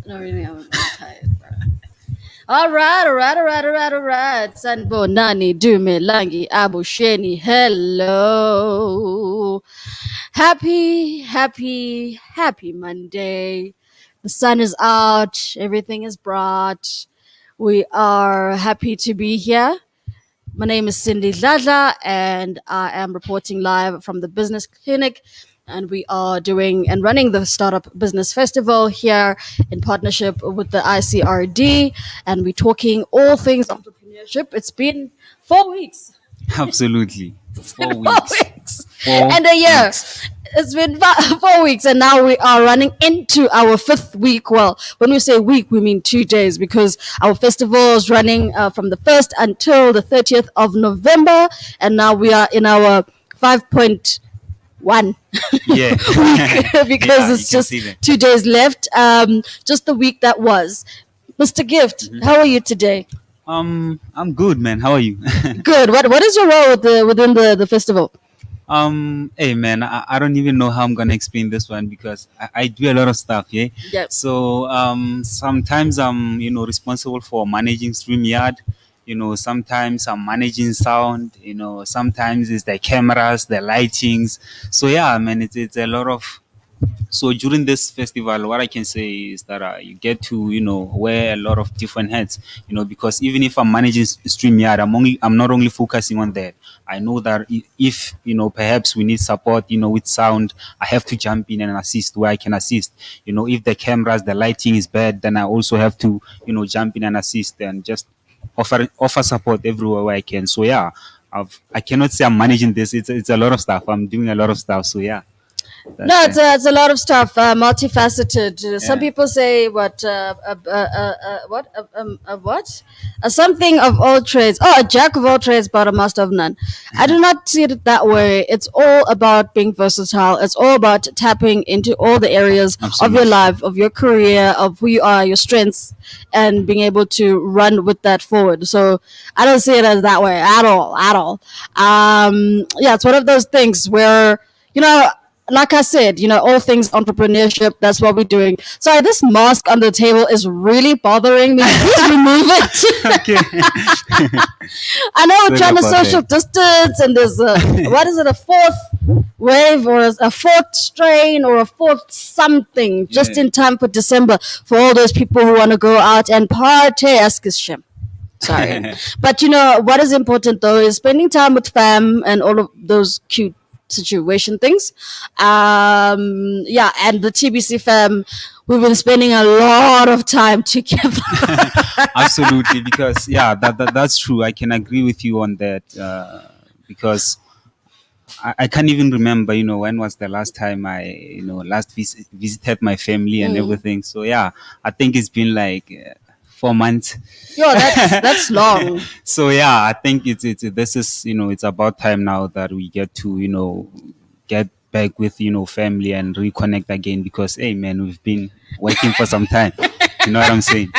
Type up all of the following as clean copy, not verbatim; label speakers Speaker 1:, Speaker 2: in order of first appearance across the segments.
Speaker 1: No, really, I'm tired, bro. All right. Sanbonani, Dumelangi, Abusheni. Hello. Happy Monday. The sun is out. Everything is bright. We are happy to be here. My name is Cindy Dladla, and I am reporting live from the Business Clinic. And we are doing and running the Startup Business Festival here in partnership with the ICRD. And we're talking all things entrepreneurship. It's been 4 weeks.
Speaker 2: Absolutely.
Speaker 1: It's been
Speaker 2: Four
Speaker 1: four
Speaker 2: weeks.
Speaker 1: weeks
Speaker 2: Four
Speaker 1: and a year.
Speaker 2: weeks.
Speaker 1: It's been 4 weeks, and now we are running into our fifth week. Well, when we say week, we mean 2 days because our festival is running from the 1st until the 30th of November, and now we are in our 5.1
Speaker 2: Yeah.
Speaker 1: week because
Speaker 2: Yeah, you
Speaker 1: it's
Speaker 2: can
Speaker 1: just
Speaker 2: see that.
Speaker 1: 2 days left. Just the week that was. Mr. Gift, how are you today?
Speaker 2: I'm good, man. How are you?
Speaker 1: Good. What is your role within the festival?
Speaker 2: Hey, man. I don't even know how I'm gonna explain this one because I do a lot of stuff. Yeah.
Speaker 1: Yep.
Speaker 2: So sometimes I'm responsible for managing StreamYard. Sometimes I'm managing sound. Sometimes it's the cameras, the lightings. So yeah, man, it's a lot of. So during this festival, what I can say is that you get to wear a lot of different hats. Because even if I'm managing StreamYard, I'm not only focusing on that. I know that if perhaps we need support with sound, I have to jump in and assist where I can assist. If the cameras, the lighting is bad, then I also have to jump in and assist and just offer support everywhere where I can. So yeah, I cannot say I'm managing this. It's a lot of stuff. I'm doing a lot of stuff. So yeah, that's
Speaker 1: No,
Speaker 2: it.
Speaker 1: it's a lot of stuff, multifaceted. Some
Speaker 2: Yeah.
Speaker 1: people say what? Something of all trades. Oh, a jack of all trades, but a master of none. I do not see it that way. It's all about being versatile. It's all about tapping into all the areas of your
Speaker 2: Absolutely.
Speaker 1: life, of your career, of who you are, your strengths, and being able to run with that forward. So I don't see it as that way at all, at all. Yeah, it's one of those things where you know like I said, all things entrepreneurship, that's what we're doing. Sorry, this mask on the table is really bothering me. Please remove it.
Speaker 2: Okay.
Speaker 1: I know we're
Speaker 2: Sorry
Speaker 1: trying to
Speaker 2: about
Speaker 1: social
Speaker 2: that.
Speaker 1: distance, and there's what is it, a fourth wave or a fourth strain or a fourth something just
Speaker 2: Yeah.
Speaker 1: in time for December for all those people who want to go out and party. Ask is shame. Sorry. But what is important though is spending time with fam and all of those cute situation things. Yeah, and the TBC fam, we've been spending a lot of time together.
Speaker 2: Absolutely, because yeah, that's true. I can agree with you on that. Because I can't even remember, when was the last time I, last visited my family and everything. So yeah, I think it's been like 4 months.
Speaker 1: Yo, that's long.
Speaker 2: So yeah, I think it's this is it's about time now that we get to get back with family and reconnect again because hey man, we've been working for some time. You know what I'm saying?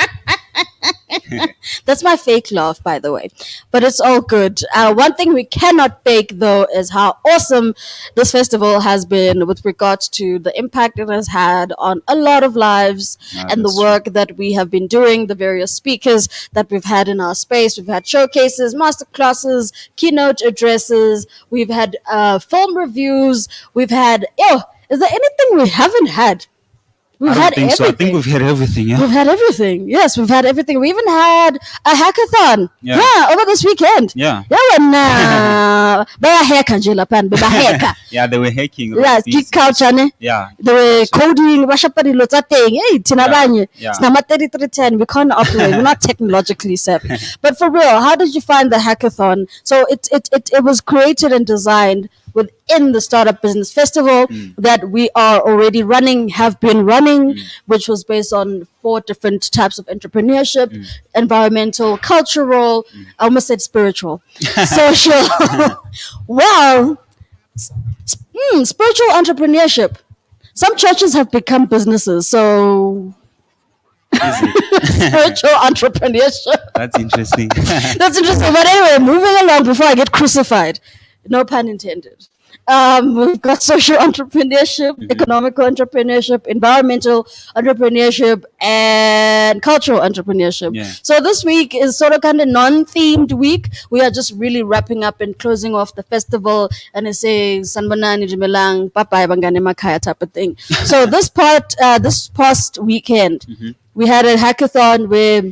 Speaker 1: That's my fake laugh, by the way. But it's all good. One thing we cannot fake, though, is how awesome this festival has been with regards to the impact it has had on a lot of lives
Speaker 2: No,
Speaker 1: and the
Speaker 2: that's true.
Speaker 1: work that we have been doing, the various speakers that we've had in our space. We've had showcases, master classes, keynote addresses. We've had film reviews. We've had, is there anything we haven't had? We've
Speaker 2: I don't
Speaker 1: had
Speaker 2: think so. I think
Speaker 1: everything.
Speaker 2: we've had everything. Yeah.
Speaker 1: We've had everything. Yes, we've had everything. We even had a hackathon.
Speaker 2: Yeah.
Speaker 1: Yeah, over this weekend.
Speaker 2: Yeah.
Speaker 1: Yeah, when bayaheka nje lapha bayaheka.
Speaker 2: Yeah, they were hacking.
Speaker 1: Yeah, geek culture ne.
Speaker 2: Yeah.
Speaker 1: They were coding, bashapa dilo tsa teng. Hey, thina
Speaker 2: Yeah,
Speaker 1: banye.
Speaker 2: yeah.
Speaker 1: Sinama 3310. We can't operate. We're not technologically savvy. But for real, how did you find the hackathon? So it was created and designed within the Startup Business Festival that we are already running, have been running, which was based on 4 different types of entrepreneurship: environmental, cultural, I almost said spiritual, social. Well, spiritual entrepreneurship. Some churches have become businesses, so
Speaker 2: Is it?
Speaker 1: spiritual entrepreneurship.
Speaker 2: That's interesting.
Speaker 1: That's interesting. But anyway, moving along before I get crucified. No pun intended. We've got social entrepreneurship,
Speaker 2: Hmm.
Speaker 1: economical entrepreneurship, environmental entrepreneurship, and cultural entrepreneurship.
Speaker 2: Yeah.
Speaker 1: So this week is sort of kind of non-themed week. We are just really wrapping up and closing off the festival, and it's a Sanbanani Jimelang Papai Bangane Makaya type of thing. So this past weekend,
Speaker 2: Hmm.
Speaker 1: we had a hackathon where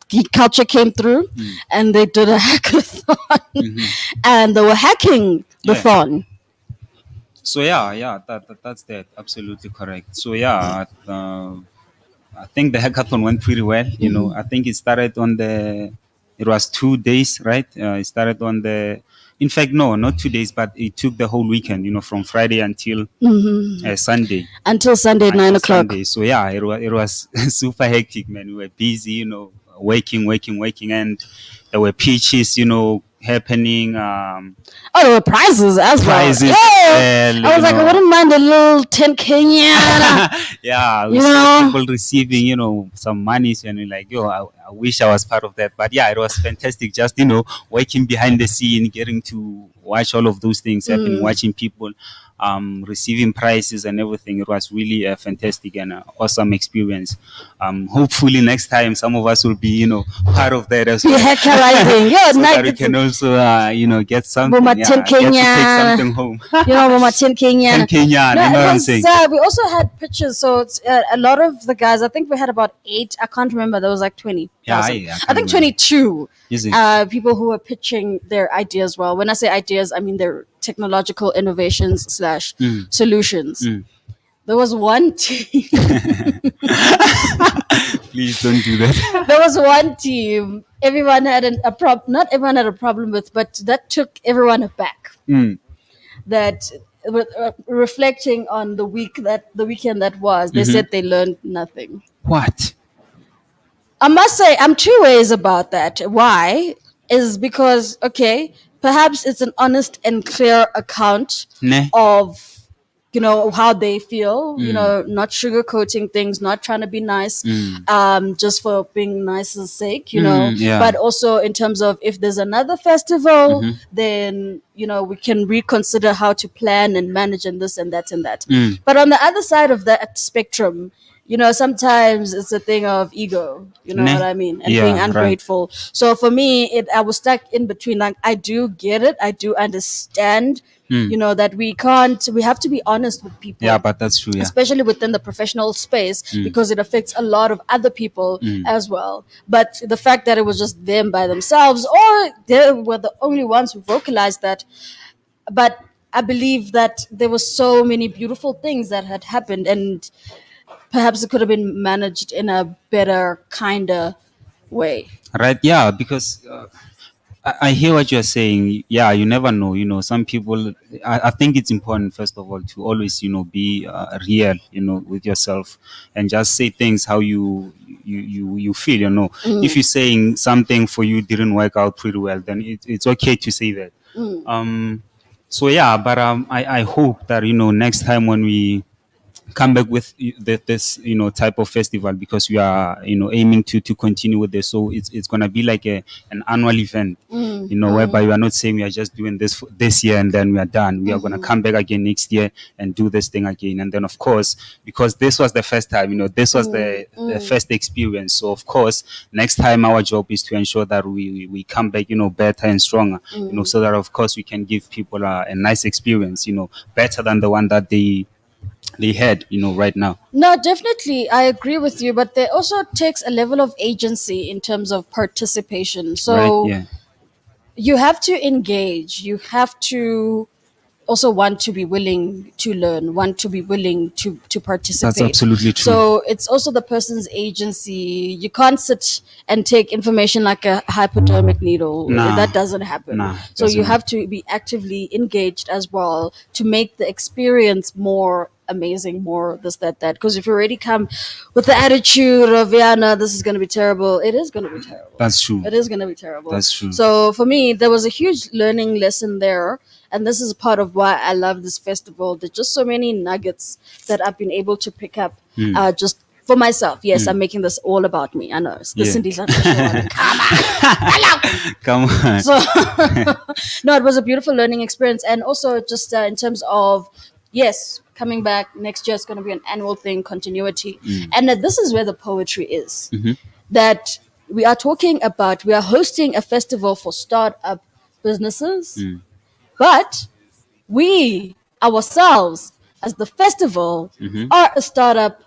Speaker 1: geek culture came through,
Speaker 2: Mm.
Speaker 1: and they did a hackathon,
Speaker 2: Hmm.
Speaker 1: and they were hacking the
Speaker 2: Yeah.
Speaker 1: thon.
Speaker 2: So yeah, that's that. Absolutely correct. So yeah, I think the hackathon went pretty well. I think it started on the. It was 2 days, right? It started on the. In fact, no, not 2 days, but it took the whole weekend. From Friday until Sunday.
Speaker 1: Until Sunday at nine
Speaker 2: Until
Speaker 1: o'clock.
Speaker 2: Sunday. So yeah, it was super hectic, man. We were busy, working, and there were pitches, happening.
Speaker 1: Oh, there were prizes as well.
Speaker 2: Prizes as
Speaker 1: Yeah,
Speaker 2: well,
Speaker 1: I was like, I wouldn't mind a little 10K,
Speaker 2: Yeah, we
Speaker 1: you
Speaker 2: saw
Speaker 1: know.
Speaker 2: people receiving, some money, and we're like, yo, I wish I was part of that. But yeah, it was fantastic. Just working behind the scene, getting to watch all of those things happening, watching people receiving prizes and everything. It was really a fantastic and awesome experience. Hopefully next time some of us will be, part of that as
Speaker 1: Be
Speaker 2: well,
Speaker 1: hackerizing. Yeah,
Speaker 2: so that
Speaker 1: night.
Speaker 2: we can also, get
Speaker 1: Mama
Speaker 2: something. Yeah,
Speaker 1: 10K,
Speaker 2: get to take something home.
Speaker 1: Mama 10K.
Speaker 2: 10K, yeah,
Speaker 1: No,
Speaker 2: you know
Speaker 1: it
Speaker 2: what I'm
Speaker 1: was.
Speaker 2: saying?
Speaker 1: We also had pictures. So it's, a lot of the guys. I think we had about 8. I can't remember. There was like
Speaker 2: Yeah,
Speaker 1: 20,000.
Speaker 2: I
Speaker 1: I
Speaker 2: can
Speaker 1: think
Speaker 2: remember.
Speaker 1: 22.
Speaker 2: Is it?
Speaker 1: People who were pitching their ideas. Well, when I say ideas, I mean their technological innovations slash
Speaker 2: Mm,
Speaker 1: solutions.
Speaker 2: mm.
Speaker 1: There was one team.
Speaker 2: Please don't do that.
Speaker 1: There was one team. Everyone had a problem. Not everyone had a problem with, but that took everyone aback.
Speaker 2: Mm,
Speaker 1: That reflecting on the weekend that was, they
Speaker 2: mhm.
Speaker 1: said they learned nothing.
Speaker 2: What?
Speaker 1: I must say, I'm two ways about that. Why? Is because, okay, perhaps it's an honest and clear account
Speaker 2: Ne?
Speaker 1: of, how they feel,
Speaker 2: Mm,
Speaker 1: not sugarcoating things, not trying to be nice,
Speaker 2: mm,
Speaker 1: just for being nice's sake,
Speaker 2: yeah.
Speaker 1: but also in terms of if there's another festival,
Speaker 2: Mm-hmm.
Speaker 1: then, we can reconsider how to plan and manage and this and that and that.
Speaker 2: Mm,
Speaker 1: But on the other side of that spectrum, sometimes it's a thing of ego, you know what
Speaker 2: ne?
Speaker 1: I mean, and being
Speaker 2: Yeah, right.
Speaker 1: ungrateful. So for me, I was stuck in between. Like, I do get it, I do understand,
Speaker 2: Mm.
Speaker 1: that we have to be honest with
Speaker 2: Yeah,
Speaker 1: people,
Speaker 2: but that's true, yeah.
Speaker 1: especially within the professional space,
Speaker 2: Mm,
Speaker 1: because it affects a lot of other people
Speaker 2: mm.
Speaker 1: as well. But the fact that it was just them by themselves, or they were the only ones who vocalized that, but I believe that there were so many beautiful things that had happened, and perhaps it could have been managed in a better, kinder way.
Speaker 2: Right, yeah, because I hear what you're saying. Yeah, you never know. Some people. I think it's important, first of all, to always, be real, with yourself, and just say things how you feel. If you're saying something for you didn't work out pretty well, then it's okay to say that. Um. So yeah, but I hope that next time when we come back with this type of festival, because we are aiming to continue with this, so it's gonna be like an annual event, whereby we are not saying we are just doing this for this year and then we are done. We are gonna come back again next year and do this thing again, and then of course, because this was the first time, this was the first experience, so of course next time our job is to ensure that we come back better and stronger, so that of course we can give people a nice experience, better than the one that they had, right now.
Speaker 1: No, definitely, I agree with you, but there also takes a level of agency in terms of participation.
Speaker 2: Right?
Speaker 1: So
Speaker 2: Yeah.
Speaker 1: you have to engage, you have to also want to be willing to learn, want to be willing to
Speaker 2: That's
Speaker 1: participate.
Speaker 2: absolutely true.
Speaker 1: So it's also the person's agency. You can't sit and take information like a hypodermic needle.
Speaker 2: Nah,
Speaker 1: That doesn't happen.
Speaker 2: nah,
Speaker 1: So you
Speaker 2: doesn't
Speaker 1: have
Speaker 2: work.
Speaker 1: to be actively engaged as well to make the experience more amazing, more this, that. Because if you already come with the attitude of, yeah, no, this is going to be terrible, it is going to be terrible.
Speaker 2: That's true.
Speaker 1: It is going to be terrible.
Speaker 2: That's true.
Speaker 1: So for me, there was a huge learning lesson there. And this is part of why I love this festival. There's just so many nuggets that I've been able to pick up,
Speaker 2: Mm.
Speaker 1: just For myself, yes, I'm making this all about me. I know it's the
Speaker 2: Yeah.
Speaker 1: Cindy Dladla show. I mean, come on, hello.
Speaker 2: Come on.
Speaker 1: So no, it was a beautiful learning experience, and also just in terms of yes, coming back next year is going to be an annual thing, continuity, and this is where the poetry is. That we are talking about, we are hosting a festival for startup businesses, but we ourselves as the festival are a startup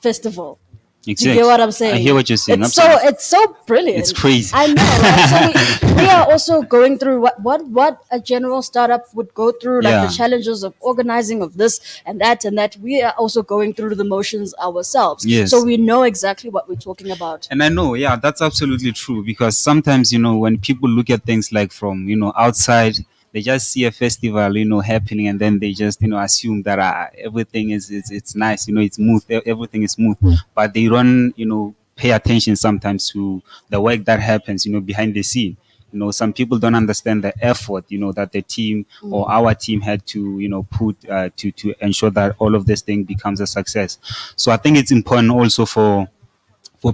Speaker 1: festival. Do you get what
Speaker 2: Exactly.
Speaker 1: I'm
Speaker 2: I hear
Speaker 1: saying?
Speaker 2: what you're saying.
Speaker 1: It's so
Speaker 2: Absolutely.
Speaker 1: it's so
Speaker 2: It's
Speaker 1: brilliant.
Speaker 2: crazy.
Speaker 1: I know, right? So we are also going through what a general startup would go through, like the
Speaker 2: Yeah.
Speaker 1: challenges of organizing of this and that and that. We are also going through the motions ourselves, so
Speaker 2: Yes.
Speaker 1: we know exactly what we're talking about.
Speaker 2: And I know, yeah, that's absolutely true because sometimes, when people look at things like from, outside, they just see a festival, happening and then they just, assume that everything is it's nice, it's smooth, everything is smooth, but they don't, pay attention sometimes to the work that happens, behind the scene. Some people don't understand the effort, that the team or our team had to, put to ensure that all of this thing becomes a success. So I think it's important also for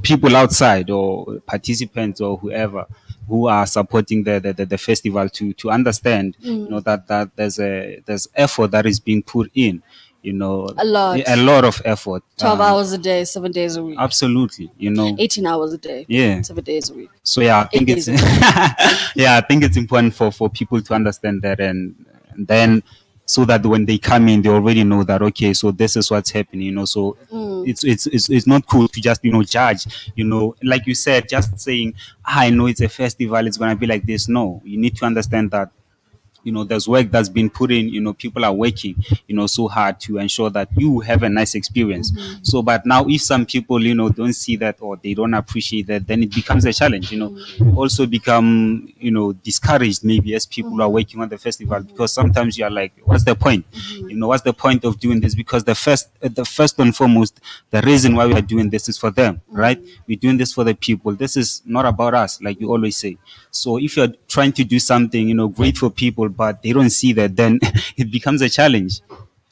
Speaker 2: people outside or participants or whoever who are supporting the festival to understand that there's effort that is being put in,
Speaker 1: A
Speaker 2: a
Speaker 1: lot.
Speaker 2: lot of effort,
Speaker 1: 12 hours a day, 7 days a week,
Speaker 2: absolutely,
Speaker 1: 18 hours a day,
Speaker 2: yeah.
Speaker 1: 7 days a week,
Speaker 2: So yeah, I
Speaker 1: eight
Speaker 2: think it's
Speaker 1: days a week.
Speaker 2: yeah, I think it's important for people to understand that, and then so that when they come in, they already know that okay, so this is what's happening. So it's not cool to just judge. Like you said, just saying I know it's a festival, it's gonna be like this. No, you need to understand that there's work that's been put in, people are working so hard to ensure that you have a nice experience. So but now if some people don't see that or they don't appreciate that, then it becomes a challenge. You also become discouraged maybe as people are working on the festival, because sometimes you're like, what's the point? What's the point of doing this? Because the first and foremost, the reason why we are doing this is for them, right? We're doing this for the people. This is not about us, like you always say. So if you're trying to do something great for people, but they don't see that, then it becomes a challenge.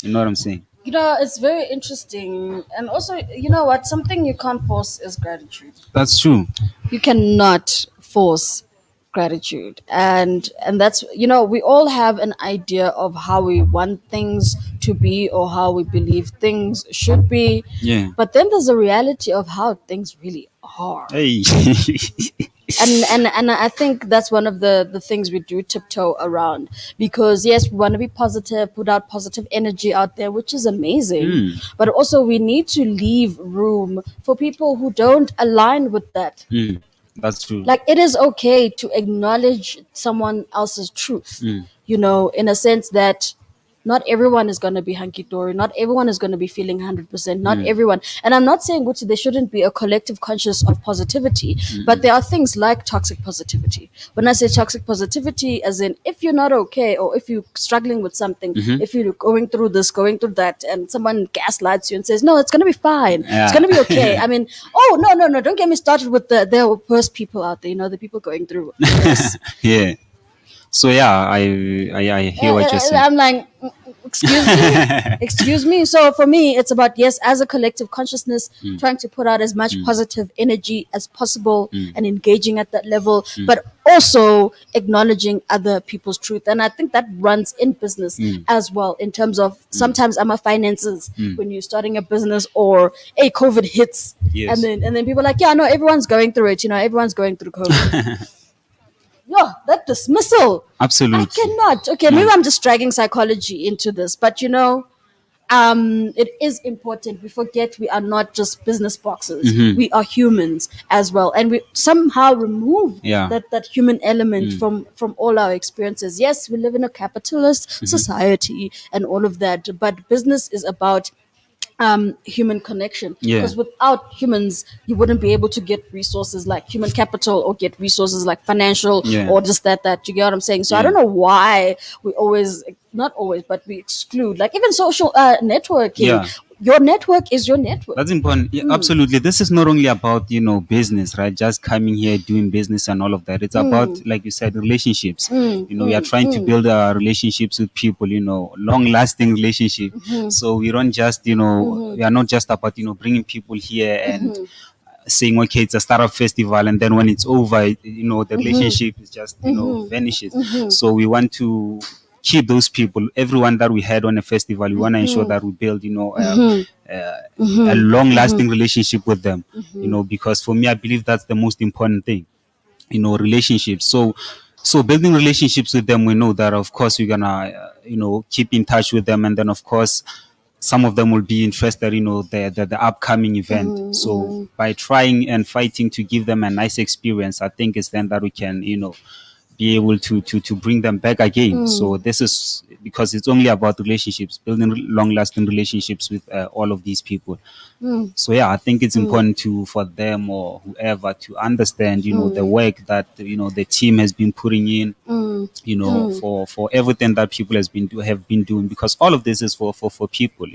Speaker 2: You know what I'm saying?
Speaker 1: It's very interesting. And also, you know what? Something you can't force is gratitude.
Speaker 2: That's true.
Speaker 1: You cannot force gratitude. And that's, we all have an idea of how we want things to be or how we believe things should be.
Speaker 2: Yeah.
Speaker 1: But then there's a reality of how things really are.
Speaker 2: Hey.
Speaker 1: And I think that's one of the things we do tiptoe around, because yes, we want to be positive, put out positive energy out there, which is amazing, but also we need to leave room for people who don't align with that.
Speaker 2: That's true.
Speaker 1: Like, it is okay to acknowledge someone else's truth, in a sense that not everyone is going to be hunky dory, not everyone is going to be feeling 100%, not everyone. And I'm not saying Gucci, there shouldn't be a collective conscious of positivity, but there are things like toxic positivity. When I say toxic positivity, as in, if you're not okay, or if you're struggling with something, if you're going through this, going through that, and someone gaslights you and says, no, it's going to be fine, it's
Speaker 2: Yeah.
Speaker 1: going to be okay. I mean, oh, no, don't get me started with there are worse people out there, the people going through this.
Speaker 2: Yeah. So yeah, I hear what you're saying.
Speaker 1: I'm like, excuse me, excuse me. So for me, it's about, yes, as a collective consciousness, trying to put out as much positive energy as possible and engaging at that level, but also acknowledging other people's truth. And I think that runs in business as well, in terms of sometimes I'm a finances when you're starting a business, or a COVID hits,
Speaker 2: Yes.
Speaker 1: and then people are like, yeah, no, everyone's going through it. Everyone's going through COVID. Yeah, that dismissal. I
Speaker 2: Absolutely.
Speaker 1: cannot. Okay, maybe I'm just dragging psychology into this, but it is important. We forget we are not just business boxes. We are humans as well, and we somehow remove
Speaker 2: Yeah.
Speaker 1: that human element from all our experiences. Yes, we live in a capitalist society and all of that, but business is about human connection,
Speaker 2: Yeah.
Speaker 1: because without humans you wouldn't be able to get resources like human capital, or get resources like financial,
Speaker 2: Yeah.
Speaker 1: or just that you get what I'm saying. So I
Speaker 2: Yeah.
Speaker 1: don't know why we always, not always, but we exclude, like, even social networking.
Speaker 2: Yeah.
Speaker 1: Your network is your network.
Speaker 2: That's important. Yeah, absolutely. This is not only about, business, right? Just coming here, doing business and all of that. It's about, like you said, relationships. We are trying to build relationships with people, long lasting relationship. So we don't just, we are not just about, bringing people here and saying, okay, it's a startup festival. And then when it's over, the relationship is just, vanishes. So we want to keep those people, everyone that we had on a festival. We want to ensure that we build, a long lasting relationship with them, because for me, I believe that's the most important thing, relationships. So building relationships with them, we know that of course we're gonna, keep in touch with them, and then of course some of them will be interested, the upcoming event. So by trying and fighting to give them a nice experience, I think it's then that we can, be able to bring them back again. So this is because it's only about relationships, building long lasting relationships with all of these people. So yeah, I think it's important to for them or whoever to understand, the work that, the team has been putting in, for everything that people have been doing, because all of this is for people,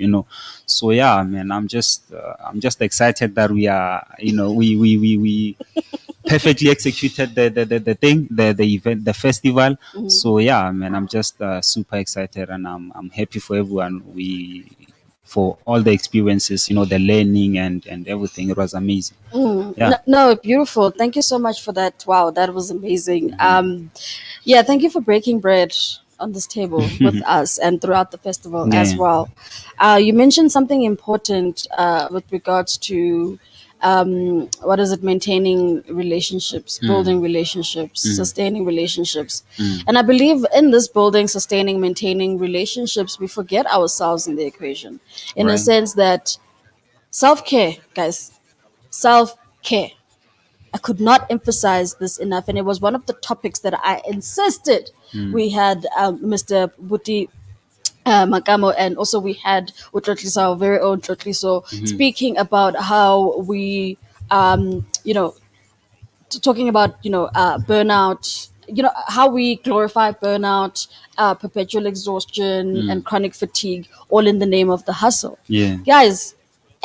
Speaker 2: So yeah, man, I'm just excited that we are, we perfectly executed the thing, the event, the festival. So yeah, man, I'm just super excited, and I'm happy for everyone. For all the experiences, the learning and everything. It was amazing. Yeah.
Speaker 1: No, no, beautiful. Thank you so much for that. Wow, that was amazing. Yeah, thank you for breaking bread on this table with us and throughout the festival
Speaker 2: Yeah.
Speaker 1: as
Speaker 2: Yeah.
Speaker 1: well. You mentioned something important with regards to what is it, maintaining relationships, building relationships, sustaining relationships. And I believe in this building, sustaining, maintaining relationships, we forget ourselves in the equation in a
Speaker 2: Right.
Speaker 1: sense that self care, guys, self care. I could not emphasize this enough, and it was one of the topics that I insisted we had Mr. Buti Makamo, and also we had Utlotliso, our very own Utlotliso, speaking about how we, talking about burnout, how we glorify burnout, perpetual exhaustion and chronic fatigue, all in the name of the hustle.
Speaker 2: Yeah.
Speaker 1: Guys,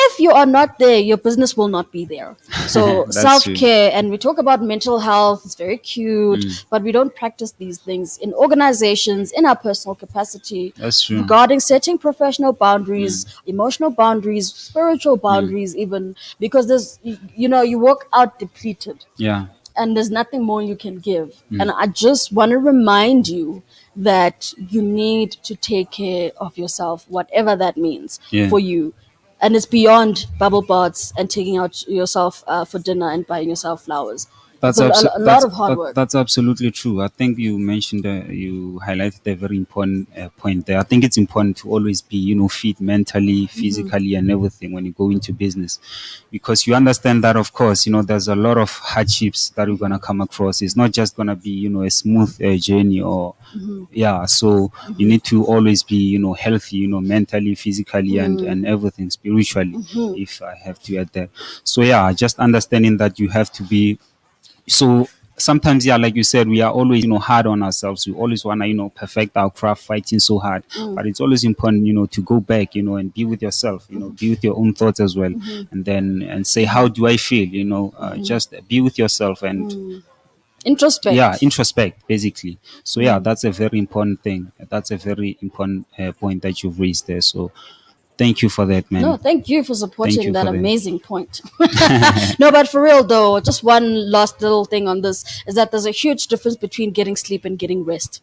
Speaker 1: if you are not there, your business will not be there. So
Speaker 2: That's true.
Speaker 1: self-care, and we talk about mental health, it's very cute, but we don't practice these things in organizations, in our personal capacity,
Speaker 2: That's true.
Speaker 1: regarding setting professional boundaries, emotional boundaries, spiritual boundaries, even because you walk out depleted
Speaker 2: Yeah.
Speaker 1: and there's nothing more you can give. And I just want to remind you that you need to take care of yourself, whatever that means
Speaker 2: Yeah.
Speaker 1: for you. And it's beyond bubble baths and taking out yourself for dinner and buying yourself flowers. It's a lot of hard work.
Speaker 2: That's absolutely true. I think you mentioned, you highlighted a very important point there. I think it's important to always be, fit mentally, physically, and everything when you go into business, because you understand that, of course, there's a lot of hardships that you're gonna come across. It's not just gonna be, a smooth journey or yeah. So you need to always be, healthy, mentally, physically, and everything spiritually, if I have to add that. So yeah, just understanding that you have to be. So sometimes, yeah, like you said, we are always, hard on ourselves. We always want to, perfect our craft, fighting so hard. But it's always important, to go back, and be with yourself, be with your own thoughts as well, and then and say, how do I feel? Just be with yourself and yeah,
Speaker 1: Introspect.
Speaker 2: introspect basically. So yeah, that's a very important thing. That's a very important point that you've raised there. So thank you for that,
Speaker 1: No,
Speaker 2: man.
Speaker 1: thank you for
Speaker 2: Thank
Speaker 1: supporting
Speaker 2: you
Speaker 1: that
Speaker 2: for that.
Speaker 1: amazing point. No, but for real though, just one last little thing on this is that there's a huge difference between getting sleep and getting rest.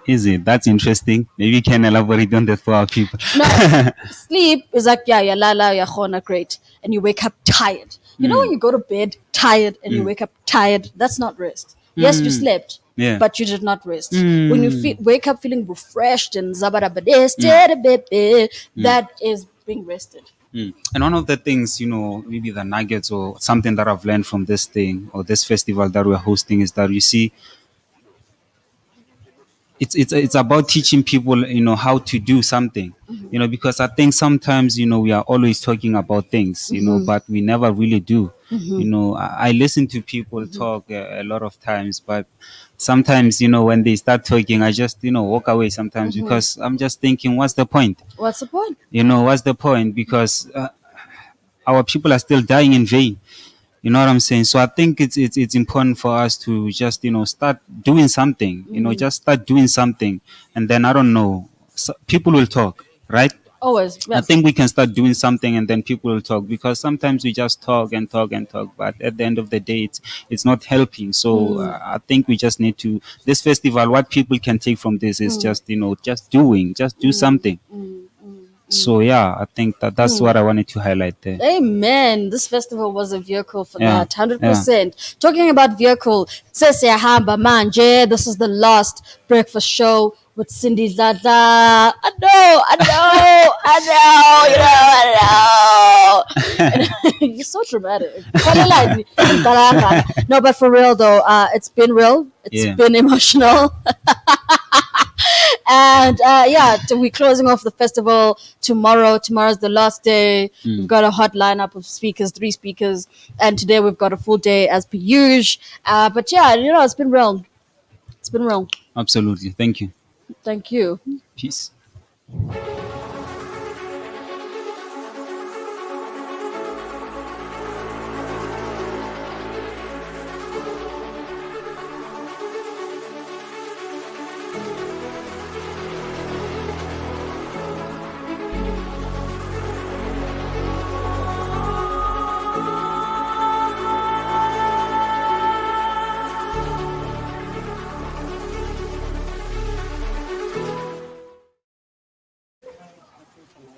Speaker 2: Is it? That's interesting. Maybe you can elaborate on that for our people.
Speaker 1: No, sleep is like, yeah, yeah, la la, yeah, khona, great. And you wake up tired. You know, when you go to bed tired and you wake up tired, that's not rest. Yes, you slept,
Speaker 2: Yeah.
Speaker 1: but you did not rest. When you wake up feeling refreshed and zabarabadested, that is being rested.
Speaker 2: And one of the things, maybe the nuggets or something that I've learned from this thing or this festival that we're hosting is that you see, it's about teaching people, how to do something, because I think sometimes, we are always talking about things, but we never really do. I listen to people talk a lot of times, but sometimes, when they start talking, I just, walk away sometimes, because I'm just thinking, what's the point?
Speaker 1: What's the point?
Speaker 2: What's the point? Because our people are still dying in vain. You know what I'm saying? So I think it's important for us to just, start doing something. Just start doing something, and then I don't know, people will talk, right?
Speaker 1: Always,
Speaker 2: I
Speaker 1: yeah.
Speaker 2: think we can start doing something, and then people will talk, because sometimes we just talk and talk and talk, but at the end of the day, it's not helping. So I think we just need to, this festival, what people can take from this is just, just do something. So yeah, I think that's what I wanted to highlight there.
Speaker 1: Amen. This festival was a vehicle for
Speaker 2: Yeah,
Speaker 1: that,
Speaker 2: yeah.
Speaker 1: 100%. Talking about vehicle, says Hamba Manje, this is the last breakfast show with Cindy Dladla. I know. You're so dramatic. No, but for real though, it's been real. It's
Speaker 2: Yeah.
Speaker 1: been emotional. And yeah, we're closing off the festival tomorrow. Tomorrow's the last day. We've got a hot lineup of speakers, 3 speakers, and today we've got a full day as per usual. But yeah, it's been real. It's been real.
Speaker 2: Absolutely. Thank you.
Speaker 1: Thank you.
Speaker 2: Peace.